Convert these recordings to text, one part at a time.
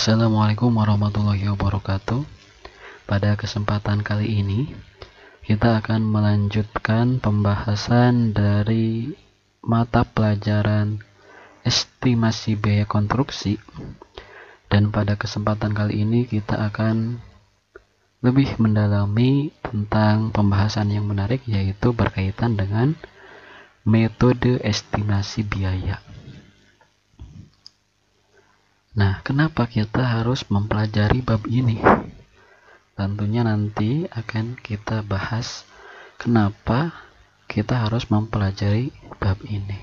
Assalamualaikum warahmatullahi wabarakatuh. Pada kesempatan kali ini kita akan melanjutkan pembahasan dari mata pelajaran estimasi biaya konstruksi, dan pada kesempatan kali ini kita akan lebih mendalami tentang pembahasan yang menarik, yaitu berkaitan dengan metode estimasi biaya. Nah, kenapa kita harus mempelajari bab ini? Tentunya nanti akan kita bahas kenapa kita harus mempelajari bab ini.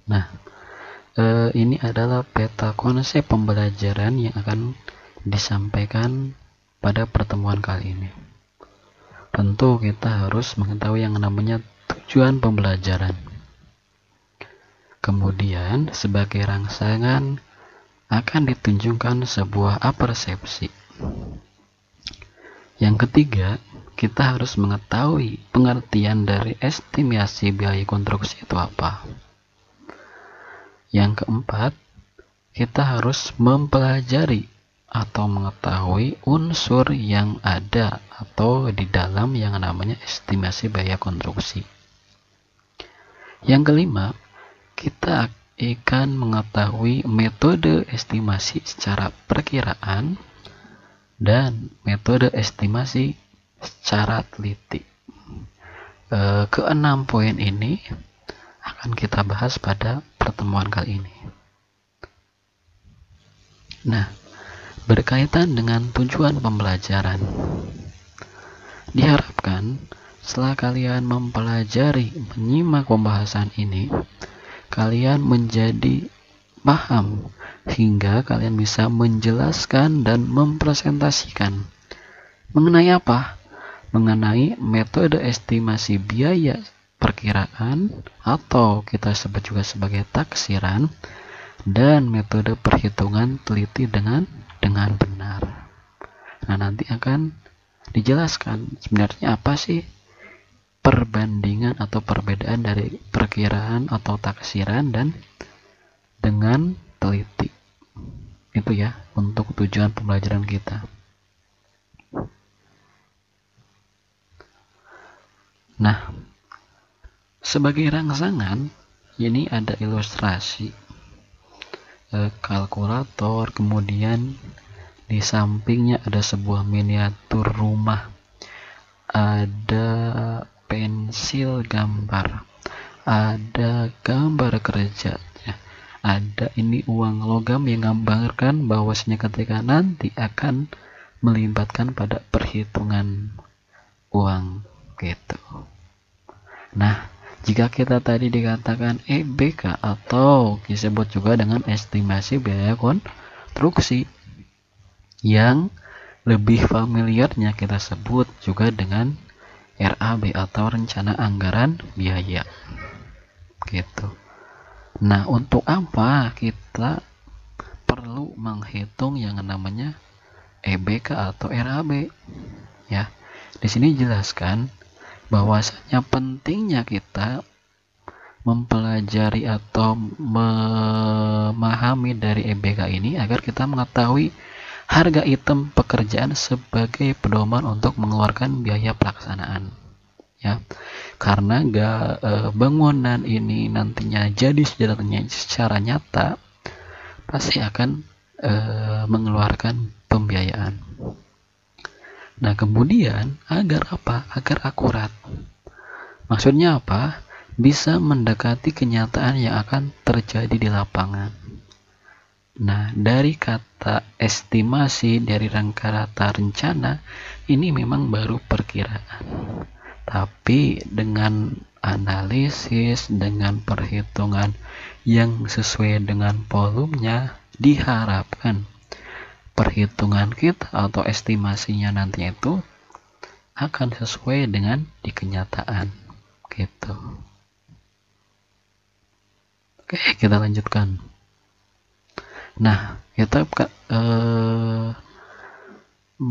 Nah, ini adalah peta konsep pembelajaran yang akan disampaikan pada pertemuan kali ini. Tentu kita harus mengetahui yang namanya tujuan pembelajaran. Kemudian sebagai rangsangan akan ditunjukkan sebuah apersepsi. Yang ketiga, kita harus mengetahui pengertian dari estimasi biaya konstruksi itu apa. Yang keempat, kita harus mempelajari atau mengetahui unsur yang ada atau di dalam yang namanya estimasi biaya konstruksi. Yang kelima, kita akan mengetahui metode estimasi secara perkiraan dan metode estimasi secara teliti. Keenam poin ini akan kita bahas pada pertemuan kali ini. Nah, berkaitan dengan tujuan pembelajaran, diharapkan setelah kalian mempelajari, menyimak pembahasan ini, kalian menjadi paham hingga kalian bisa menjelaskan dan mempresentasikan mengenai apa? Mengenai metode estimasi biaya perkiraan atau kita sebut juga sebagai taksiran, dan metode perhitungan teliti dengan benar. Nah, nanti akan dijelaskan sebenarnya apa sih perbandingan atau perbedaan dari perkiraan atau taksiran dan dengan teliti. Itu ya untuk tujuan pembelajaran kita. Nah, sebagai rangsangan ini ada ilustrasi kalkulator, kemudian di sampingnya ada sebuah miniatur rumah, ada pensil gambar, ada gambar kerja, ada ini uang logam yang menggambarkan bahwasanya ketika nanti akan melibatkan pada perhitungan uang gitu. Nah, jika kita tadi dikatakan EBK atau disebut juga dengan estimasi biaya konstruksi, yang lebih familiarnya kita sebut juga dengan RAB atau rencana anggaran biaya gitu. Nah, untuk apa kita perlu menghitung yang namanya EBK atau RAB? Ya, di sini jelaskan bahwasanya pentingnya kita mempelajari atau memahami dari EBK ini agar kita mengetahui harga item pekerjaan sebagai pedoman untuk mengeluarkan biaya pelaksanaan. Ya, karena bangunan ini nantinya jadi secara nyata pasti akan mengeluarkan pembiayaan. Nah, kemudian agar apa? Agar akurat. Maksudnya apa? Bisa mendekati kenyataan yang akan terjadi di lapangan. Nah, dari kata estimasi, dari kata rencana, ini memang baru perkiraan. Tapi dengan analisis, dengan perhitungan yang sesuai dengan volumenya, diharapkan perhitungan kita atau estimasinya nanti itu akan sesuai dengan di kenyataan gitu. Oke, kita lanjutkan. Nah, kita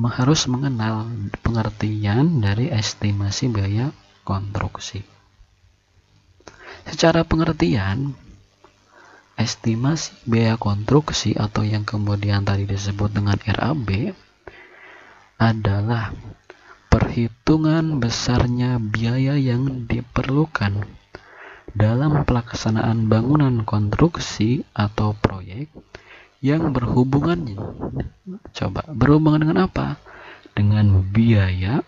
harus mengenal pengertian dari estimasi biaya konstruksi. Secara pengertian, estimasi biaya konstruksi atau yang kemudian tadi disebut dengan RAB adalah perhitungan besarnya biaya yang diperlukan dalam pelaksanaan bangunan konstruksi atau proyek yang berhubungan dengan apa? Dengan biaya,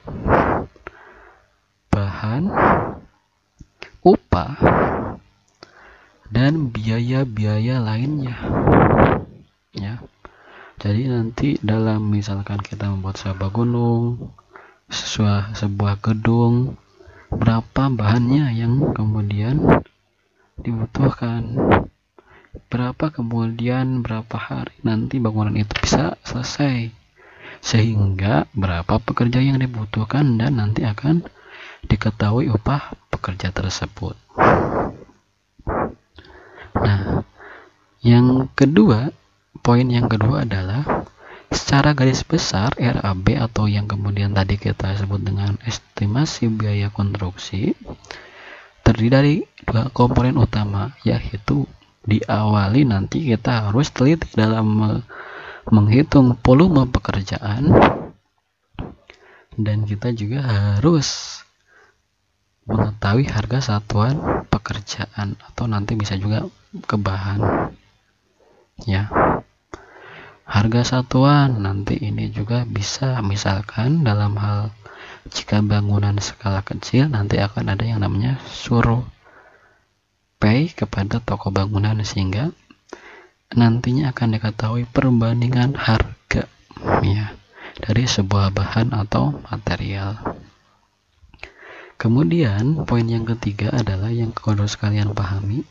bahan, upah, dan biaya-biaya lainnya, ya. Jadi nanti dalam misalkan kita membuat sebuah gedung, berapa bahannya yang kemudian dibutuhkan, berapa hari nanti bangunan itu bisa selesai, sehingga berapa pekerja yang dibutuhkan, dan nanti akan diketahui upah pekerja tersebut. Nah, poin yang kedua adalah secara garis besar RAB atau yang kemudian tadi kita sebut dengan estimasi biaya konstruksi terdiri dari dua komponen utama, yaitu diawali nanti kita harus teliti dalam menghitung volume pekerjaan, dan kita juga harus mengetahui harga satuan pekerjaan atau nanti bisa juga ke bahan, ya. Harga satuan nanti ini juga bisa, misalkan dalam hal jika bangunan skala kecil nanti akan ada yang namanya survei kepada toko bangunan, sehingga nantinya akan diketahui perbandingan harga, ya, dari sebuah bahan atau material. Kemudian poin yang ketiga adalah yang harus kalian pahami,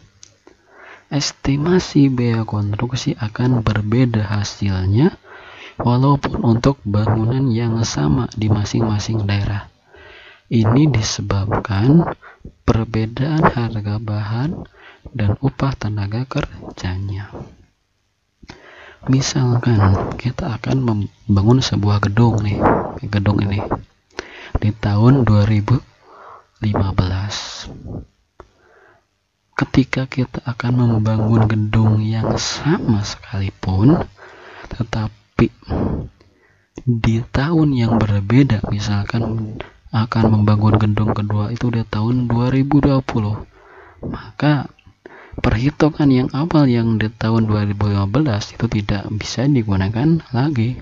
estimasi biaya konstruksi akan berbeda hasilnya walaupun untuk bangunan yang sama di masing-masing daerah. Ini disebabkan perbedaan harga bahan dan upah tenaga kerjanya. Misalkan kita akan membangun sebuah gedung ini di tahun 2015. Ketika kita akan membangun gedung yang sama sekalipun, tetapi di tahun yang berbeda, misalkan akan membangun gedung kedua itu di tahun 2020, maka perhitungan yang awal yang di tahun 2015 itu tidak bisa digunakan lagi,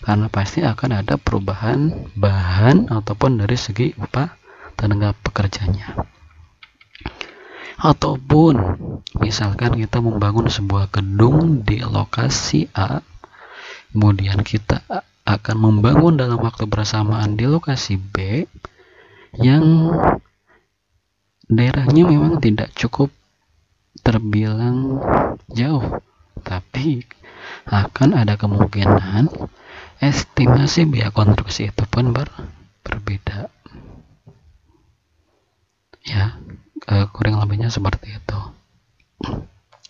karena pasti akan ada perubahan bahan ataupun dari segi upah tenaga pekerjanya. Ataupun misalkan kita membangun sebuah gedung di lokasi A, kemudian kita akan membangun dalam waktu bersamaan di lokasi B yang daerahnya memang tidak cukup terbilang jauh, tapi akan ada kemungkinan estimasi biaya konstruksi itu pun berbeda, ya. Kurang lebihnya seperti itu.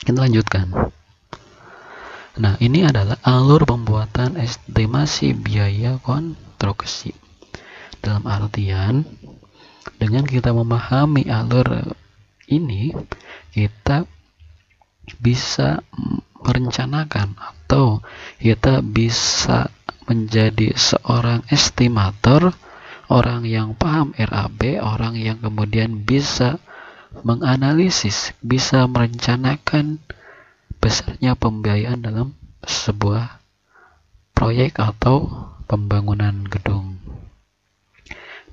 Kita lanjutkan. Nah, ini adalah alur pembuatan estimasi biaya konstruksi. Dalam artian, dengan kita memahami alur ini, kita bisa merencanakan atau kita bisa menjadi seorang estimator, orang yang paham RAB, orang yang kemudian bisa menganalisis, bisa merencanakan besarnya pembiayaan dalam sebuah proyek atau pembangunan gedung.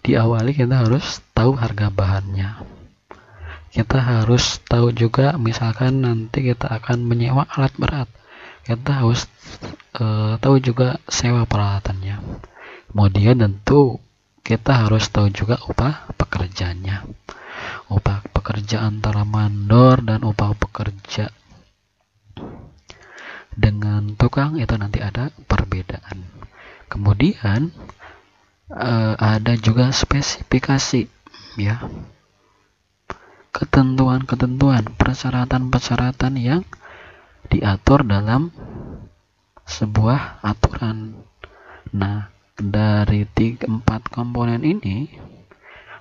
Diawali kita harus tahu harga bahannya. Kita harus tahu juga, misalkan nanti kita akan menyewa alat berat, kita harus tahu juga sewa peralatannya. Kemudian tentu kita harus tahu juga upah pekerjanya. Upah pekerja antara mandor dan upah pekerja dengan tukang itu nanti ada perbedaan. Kemudian ada juga spesifikasi, ya, ketentuan-ketentuan, persyaratan-persyaratan yang diatur dalam sebuah aturan. Nah, dari 4 komponen ini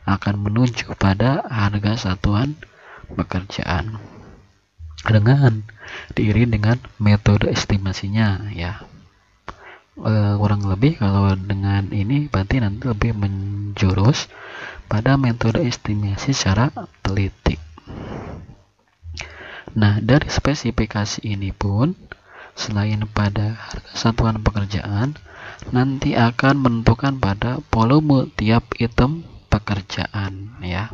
akan menuju pada harga satuan pekerjaan dengan diiringi dengan metode estimasinya ya. Kurang lebih kalau dengan ini berarti nanti lebih menjurus pada metode estimasi secara teliti. Nah, dari spesifikasi ini pun selain pada harga satuan pekerjaan, nanti akan menentukan pada volume tiap item pekerjaan ya.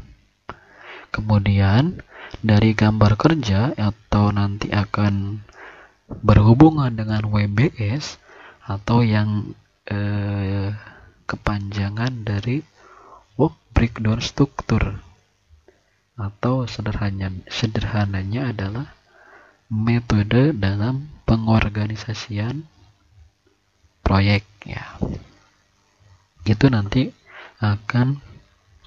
Kemudian dari gambar kerja atau nanti akan berhubungan dengan WBS atau yang kepanjangan dari Work Breakdown Structure, atau sederhananya adalah metode dalam pengorganisasian proyek ya. Itu nanti akan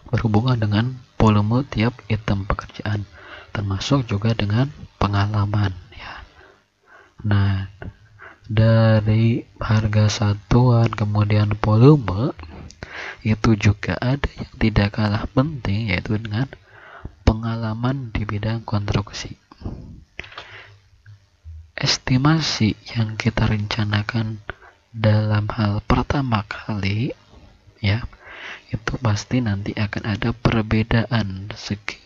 berhubungan dengan volume tiap item pekerjaan, termasuk juga dengan pengalaman ya. Nah, dari harga satuan kemudian volume itu juga ada yang tidak kalah penting, yaitu dengan pengalaman di bidang konstruksi. Estimasi yang kita rencanakan dalam hal pertama kali ya, itu pasti nanti akan ada perbedaan segi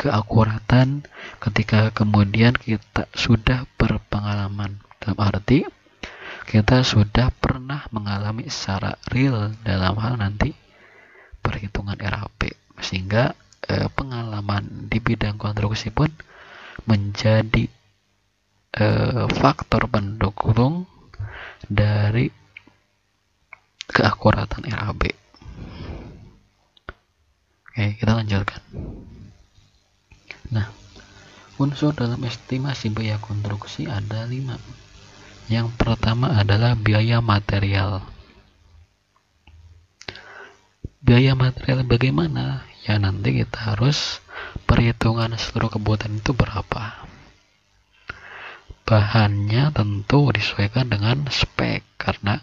keakuratan ketika kemudian kita sudah berpengalaman, dalam arti kita sudah pernah mengalami secara real dalam hal nanti perhitungan RAP, sehingga pengalaman di bidang konstruksi pun menjadi faktor pendukung dari keakuratan RAB. Oke, kita lanjutkan. Nah, unsur dalam estimasi biaya konstruksi ada 5. Yang pertama adalah biaya material. Biaya material bagaimana? Ya nanti kita harus perhitungan seluruh kebutuhan itu berapa. Bahannya tentu disesuaikan dengan spek, karena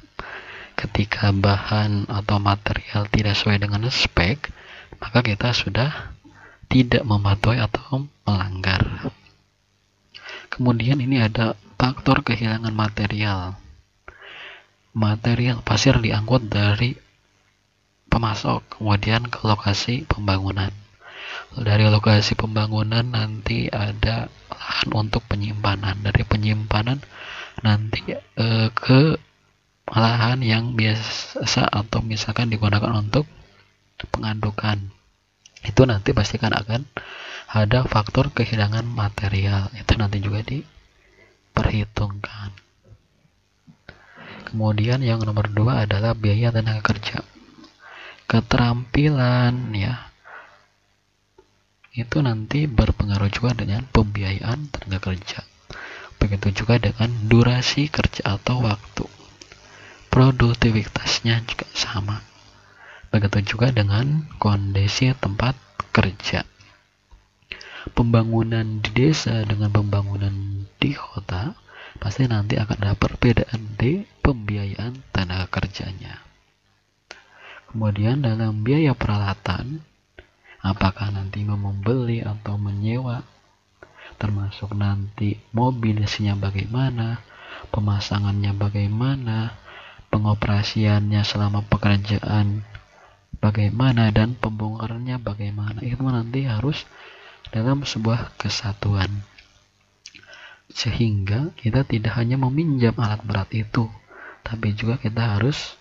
ketika bahan atau material tidak sesuai dengan spek, maka kita sudah tidak mematuhi atau melanggar. Kemudian ini ada faktor kehilangan material. Material pasir diangkut dari pemasok kemudian ke lokasi pembangunan. Dari lokasi pembangunan nanti ada lahan untuk penyimpanan. Dari penyimpanan nanti ke lahan yang biasa atau misalkan digunakan untuk pengadukan. Itu nanti pastikan akan ada faktor kehilangan material. Itu nanti juga diperhitungkan. Kemudian yang nomor 2 adalah biaya tenaga kerja. Keterampilan ya, itu nanti berpengaruh juga dengan pembiayaan tenaga kerja. Begitu juga dengan durasi kerja atau waktu. Produktivitasnya juga sama. Begitu juga dengan kondisi tempat kerja. Pembangunan di desa dengan pembangunan di kota pasti nanti akan ada perbedaan di pembiayaan tenaga kerjanya. Kemudian dalam biaya peralatan, apakah nanti membeli atau menyewa, termasuk nanti mobilisasinya bagaimana, pemasangannya bagaimana, pengoperasiannya selama pekerjaan bagaimana, dan pembongkarannya bagaimana, itu nanti harus dalam sebuah kesatuan, sehingga kita tidak hanya meminjam alat berat itu, tapi juga kita harus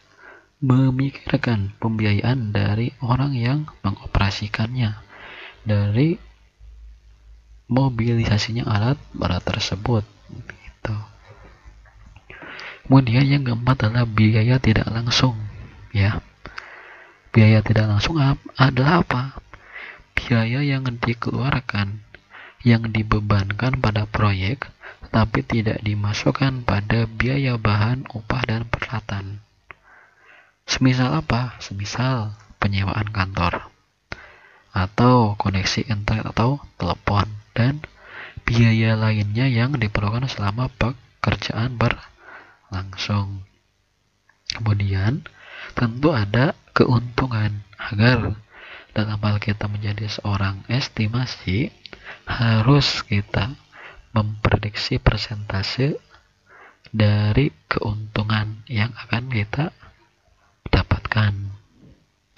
memikirkan pembiayaan dari orang yang mengoperasikannya, dari mobilisasinya alat berat tersebut gitu. Kemudian yang keempat adalah biaya tidak langsung ya. Biaya tidak langsung adalah apa? Biaya yang dikeluarkan, yang dibebankan pada proyek, tapi tidak dimasukkan pada biaya bahan, upah, dan peralatan. Semisal apa? Semisal penyewaan kantor, atau koneksi internet atau telepon, dan biaya lainnya yang diperlukan selama pekerjaan berlangsung. Kemudian tentu ada keuntungan agar dalam hal kita menjadi seorang estimasi, harus kita memprediksi persentase dari keuntungan yang akan kita dapatkan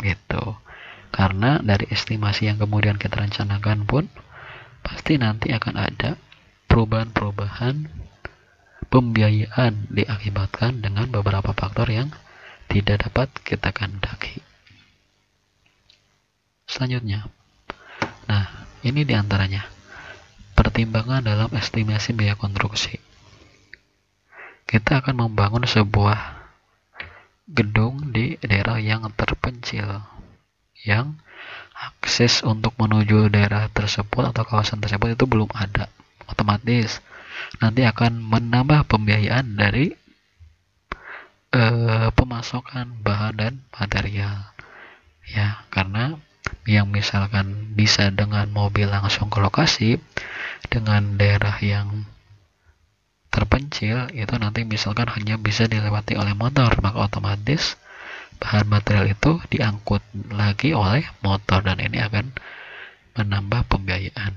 gitu. Karena dari estimasi yang kemudian kita rencanakan pun pasti nanti akan ada perubahan-perubahan pembiayaan diakibatkan dengan beberapa faktor yang tidak dapat kita kehendaki. Selanjutnya, nah ini diantaranya pertimbangan dalam estimasi biaya konstruksi. Kita akan membangun sebuah gedung di daerah yang terpencil, yang akses untuk menuju daerah tersebut atau kawasan tersebut itu belum ada. Otomatis nanti akan menambah pembiayaan dari pemasokan bahan dan material, ya, karena yang misalkan bisa dengan mobil langsung ke lokasi, dengan daerah yang terpencil itu nanti misalkan hanya bisa dilewati oleh motor, maka otomatis bahan material itu diangkut lagi oleh motor dan ini akan menambah pembiayaan.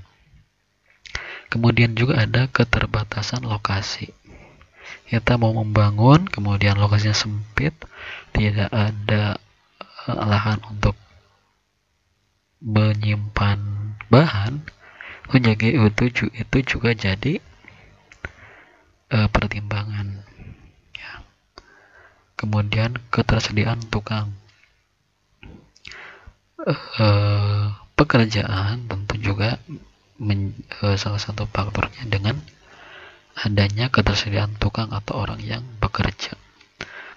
Kemudian juga ada keterbatasan lokasi. Kita mau membangun, kemudian lokasinya sempit, tidak ada lahan untuk menyimpan bahan, itu juga jadi pertimbangan, ya. Kemudian ketersediaan tukang, pekerjaan tentu juga salah satu faktornya dengan adanya ketersediaan tukang atau orang yang bekerja.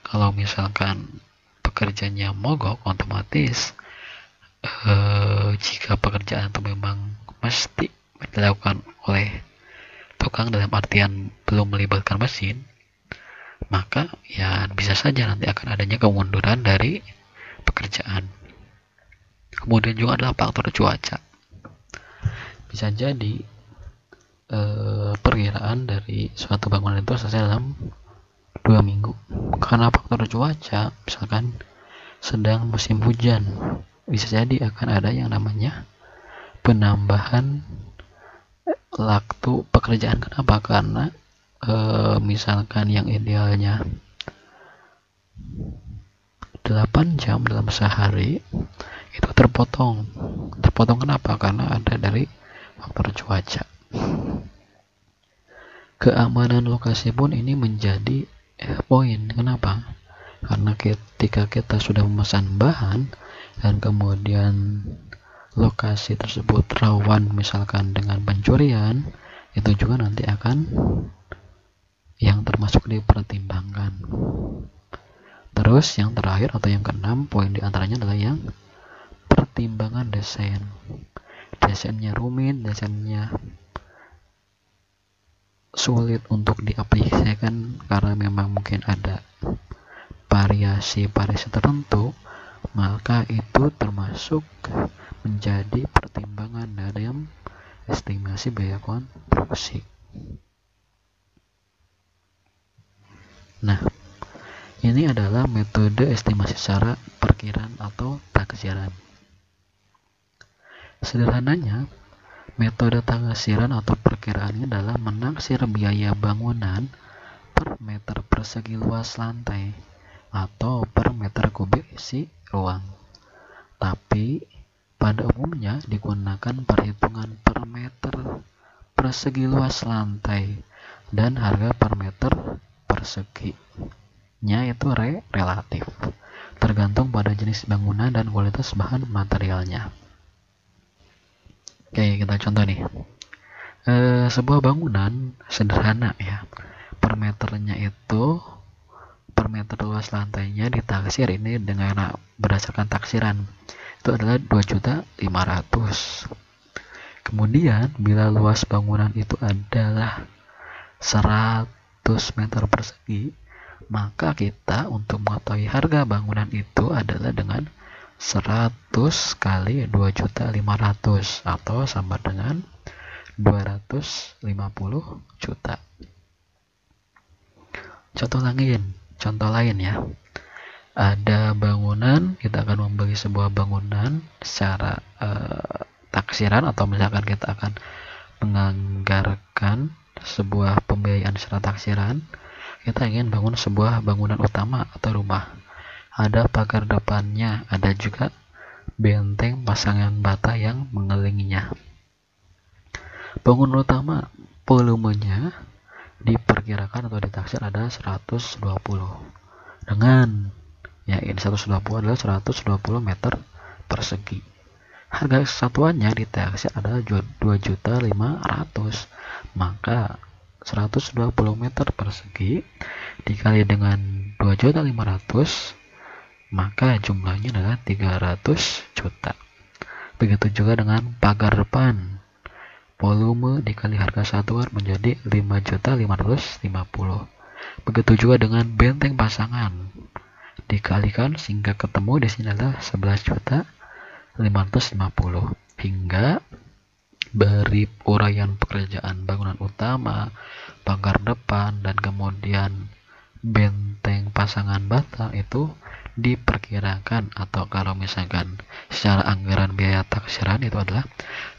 Kalau misalkan pekerjanya mogok, otomatis jika pekerjaan itu memang mesti dilakukan oleh tukang dalam artian belum melibatkan mesin, maka ya bisa saja nanti akan adanya kemunduran dari pekerjaan. Kemudian juga adalah faktor cuaca. Bisa jadi perkiraan dari suatu bangunan itu selesai dalam 2 minggu karena faktor cuaca, misalkan sedang musim hujan, bisa jadi akan ada yang namanya penambahan waktu pekerjaan. Kenapa? Karena misalkan yang idealnya 8 jam dalam sehari itu terpotong. Kenapa? Karena ada dari faktor cuaca. Keamanan lokasi pun ini menjadi poin. Kenapa? Karena ketika kita sudah memesan bahan dan kemudian lokasi tersebut rawan misalkan dengan pencurian, itu juga nanti akan yang termasuk dipertimbangkan. Terus yang terakhir atau yang keenam, poin diantaranya adalah yang pertimbangan desain. Desainnya rumit, desainnya sulit untuk diaplikasikan karena memang mungkin ada variasi tertentu, maka itu termasuk menjadi pertimbangan dalam estimasi biaya konstruksi. Nah, ini adalah metode estimasi secara perkiraan atau taksiran. Sederhananya, metode taksiran atau perkiraan ini adalah menaksir biaya bangunan per meter persegi luas lantai atau per meter kubik isi ruang. Tapi pada umumnya digunakan perhitungan per meter persegi luas lantai dan harga per meter perseginya itu relatif, tergantung pada jenis bangunan dan kualitas bahan materialnya. Oke, kita contoh nih. Sebuah bangunan sederhana ya, per meternya itu, per meter luas lantainya ditaksir ini dengan berdasarkan taksiran itu adalah 2.500.000. Kemudian bila luas bangunan itu adalah 100 meter persegi, maka kita untuk mengetahui harga bangunan itu adalah dengan 100 kali 2.500.000 atau sama dengan 250 juta. Contoh lain ya. ada bangunan, kita akan membeli sebuah bangunan secara taksiran, atau misalkan kita akan menganggarkan sebuah pembiayaan secara taksiran. Kita ingin bangun sebuah bangunan utama atau rumah, ada pagar depannya, ada juga benteng pasangan bata yang mengelilinginya. Bangunan utama volumenya diperkirakan atau ditaksir ada 120 dengan ini 120 adalah 120 meter persegi. Harga satuannya ditaksir adalah 2.500.000. Maka 120 meter persegi dikali dengan 2.500.000, maka jumlahnya adalah 300 juta. Begitu juga dengan pagar depan, volume dikali harga satuan menjadi 5.550. Begitu juga dengan benteng pasangan, dikalikan sehingga ketemu di sini adalah 11.550. Hingga dari uraian pekerjaan bangunan utama, pagar depan, dan kemudian benteng pasangan bata itu diperkirakan, atau kalau misalkan secara anggaran biaya taksiran itu adalah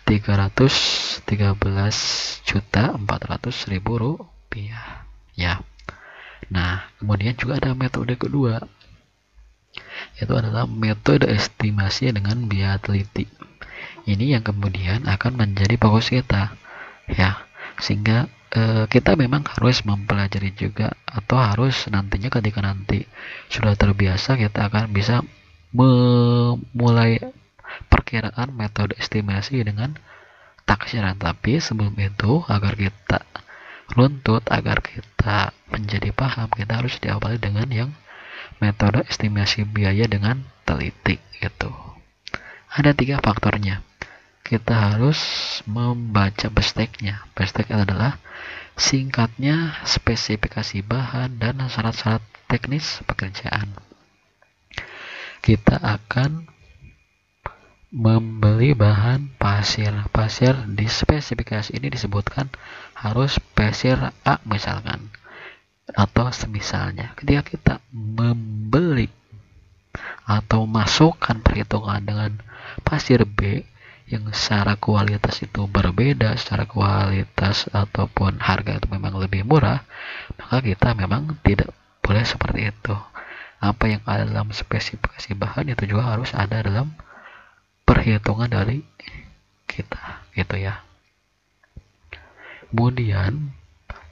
313.400.000 rupiah ya. Nah, kemudian juga ada metode kedua, itu adalah metode estimasi dengan biaya teliti. Ini yang kemudian akan menjadi fokus kita ya, sehingga kita memang harus mempelajari juga, atau harus nantinya ketika nanti sudah terbiasa, kita akan bisa memulai perkiraan metode estimasi dengan taksiran. Tapi sebelum itu, agar kita runtut, agar kita menjadi paham, kita harus diawali dengan yang metode estimasi biaya dengan teliti itu. Ada 3 faktornya. Kita harus membaca besteknya. Bestek adalah singkatnya spesifikasi bahan dan syarat-syarat teknis pekerjaan. Kita akan membeli bahan pasir. Pasir di spesifikasi ini disebutkan harus pasir A misalkan, atau semisalnya. Ketika kita membeli atau masukkan perhitungan dengan pasir B yang secara kualitas itu berbeda, secara kualitas ataupun harga itu memang lebih murah, maka kita memang tidak boleh seperti itu. Apa yang ada dalam spesifikasi bahan itu juga harus ada dalam perhitungan dari kita, gitu ya. Kemudian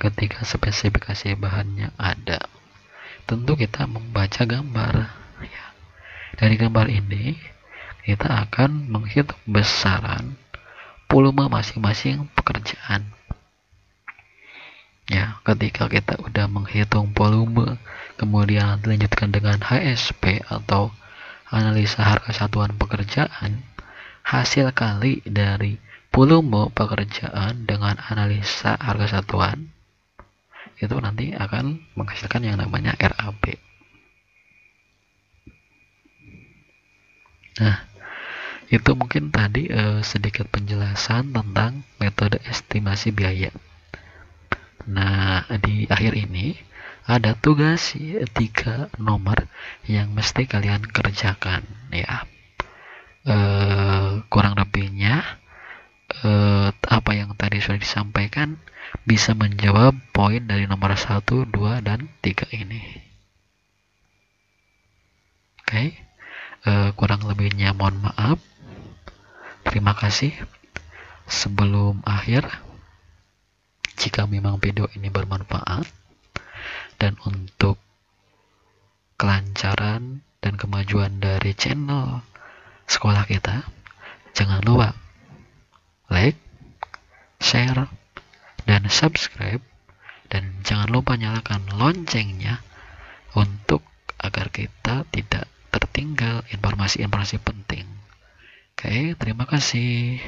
ketika spesifikasi bahannya ada, tentu kita membaca gambar ya. Dari gambar ini kita akan menghitung besaran volume masing-masing pekerjaan ya. Ketika kita udah menghitung volume, kemudian dilanjutkan dengan HSP atau analisa harga satuan pekerjaan, hasil kali dari volume pekerjaan dengan analisa harga satuan itu nanti akan menghasilkan yang namanya RAB. Nah, itu mungkin tadi sedikit penjelasan tentang metode estimasi biaya. Nah, di akhir ini ada tugas 3 nomor yang mesti kalian kerjakan ya. Kurang lebihnya apa yang tadi sudah disampaikan bisa menjawab poin dari nomor 1, 2, dan 3 ini. Oke. Kurang lebihnya mohon maaf. Terima kasih. Sebelum akhir, jika memang video ini bermanfaat dan untuk kelancaran dan kemajuan dari channel sekolah kita, jangan lupa like, share, dan subscribe, dan jangan lupa nyalakan loncengnya untuk agar kita tidak tertinggal informasi-informasi penting. Oke, terima kasih.